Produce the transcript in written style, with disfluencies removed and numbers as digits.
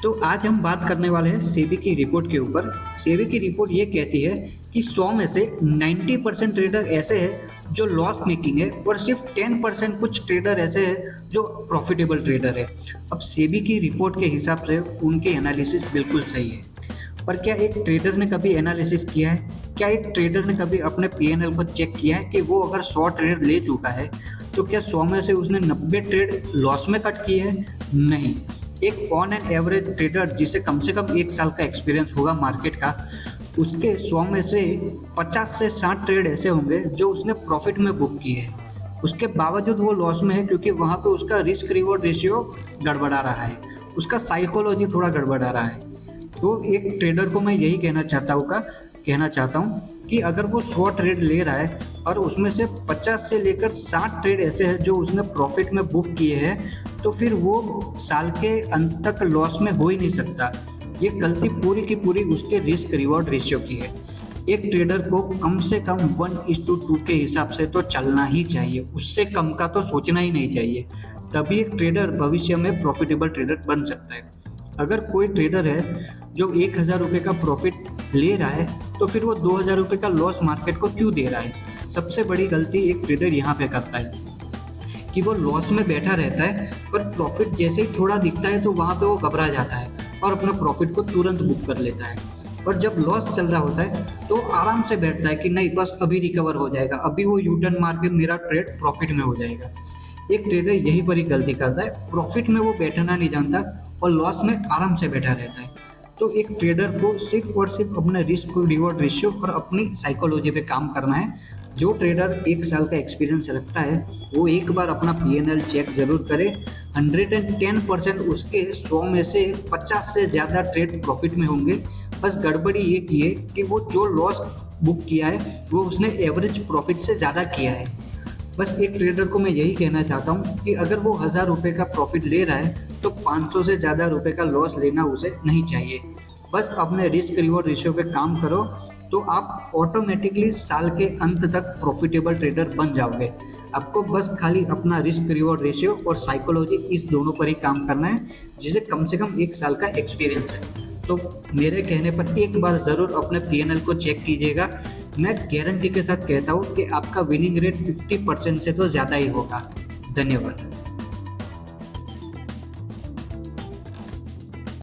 तो आज हम बात करने वाले हैं सेबी की रिपोर्ट के ऊपर। सेबी की रिपोर्ट ये कहती है कि 100 में से 90% ट्रेडर ऐसे हैं जो लॉस मेकिंग है और सिर्फ 10% कुछ ट्रेडर ऐसे हैं जो प्रॉफिटेबल ट्रेडर है। अब सेबी की रिपोर्ट के हिसाब से उनकी एनालिसिस बिल्कुल सही है, पर क्या एक ट्रेडर ने कभी एनालिसिस किया है? क्या एक ट्रेडर ने कभी अपने पीएनएल को चेक किया है कि वो अगर 100 ट्रेड ले चुका है तो क्या 100 में से उसने 90 ट्रेड लॉस में कट किए हैं? नहीं। एक ऑन एंड एवरेज ट्रेडर जिसे कम से कम 1 साल का एक्सपीरियंस होगा मार्केट का, उसके 100 में से 50 से 60 ट्रेड ऐसे होंगे जो उसने प्रॉफिट में बुक किए हैं। उसके बावजूद वो लॉस में है क्योंकि वहाँ पे उसका रिस्क रिवॉर्ड रेशियो गड़बड़ा रहा है, उसका साइकोलॉजी थोड़ा गड़बड़ा रहा है। तो एक ट्रेडर को मैं यही कहना चाहता हूँ कि अगर वो 100 ट्रेड ले रहा है और उसमें से 50 से लेकर 60 ट्रेड ऐसे हैं जो उसने प्रॉफिट में बुक किए हैं, तो फिर वो साल के अंत तक लॉस में हो ही नहीं सकता। ये गलती पूरी की पूरी उसके रिस्क रिवॉर्ड रेशियो की है। एक ट्रेडर को कम से कम 1:2 के हिसाब से तो चलना ही चाहिए, उससे कम का तो सोचना ही नहीं चाहिए। तभी एक ट्रेडर भविष्य में प्रॉफिटेबल ट्रेडर बन सकता है। अगर कोई ट्रेडर है जो 1,000 रुपये का प्रॉफिट ले रहा है तो फिर वो 2,000 रुपये का लॉस मार्केट को क्यों दे रहा है? सबसे बड़ी गलती एक ट्रेडर यहाँ पे करता है कि वो लॉस में बैठा रहता है, पर प्रॉफिट जैसे ही थोड़ा दिखता है तो वहाँ पे वो घबरा जाता है और अपना प्रॉफिट को तुरंत बुक कर लेता है। और जब लॉस चल रहा होता है तो आराम से बैठता है कि नहीं, बस अभी रिकवर हो जाएगा, अभी वो यू टर्न मार के मेरा ट्रेड प्रॉफिट में हो जाएगा। एक ट्रेडर यही पर ही गलती करता है, प्रॉफिट में वो बैठना नहीं जानता और लॉस में आराम से बैठा रहता है। तो एक ट्रेडर को सिर्फ और सिर्फ अपने रिस्क रिवॉर्ड रेशियो और अपनी साइकोलॉजी पे काम करना है। जो ट्रेडर 1 साल का एक्सपीरियंस रखता है वो एक बार अपना पीएनएल चेक जरूर करे। 110% उसके 100 में से 50 से ज़्यादा ट्रेड प्रॉफिट में होंगे। बस गड़बड़ी ये की है कि वो जो लॉस बुक किया है वो उसने एवरेज प्रॉफिट से ज़्यादा किया है। बस एक ट्रेडर को मैं यही कहना चाहता हूँ कि अगर वो 1,000 रुपये का प्रॉफिट ले रहा है तो 500 से ज़्यादा रुपये का लॉस लेना उसे नहीं चाहिए। बस अपने रिस्क रिवॉर्ड रेशियो पे काम करो तो आप ऑटोमेटिकली साल के अंत तक प्रॉफिटेबल ट्रेडर बन जाओगे। आपको बस खाली अपना रिस्क रिवॉर्ड रेशियो और साइकोलॉजी इस दोनों पर ही काम करना है, जिसे कम से कम 1 साल का एक्सपीरियंस है। तो मेरे कहने पर एक बार ज़रूर अपने पीएनएल को चेक कीजिएगा। मैं गारंटी के साथ कहता हूँ कि आपका विनिंग रेट 50% से तो ज़्यादा ही होगा। धन्यवाद।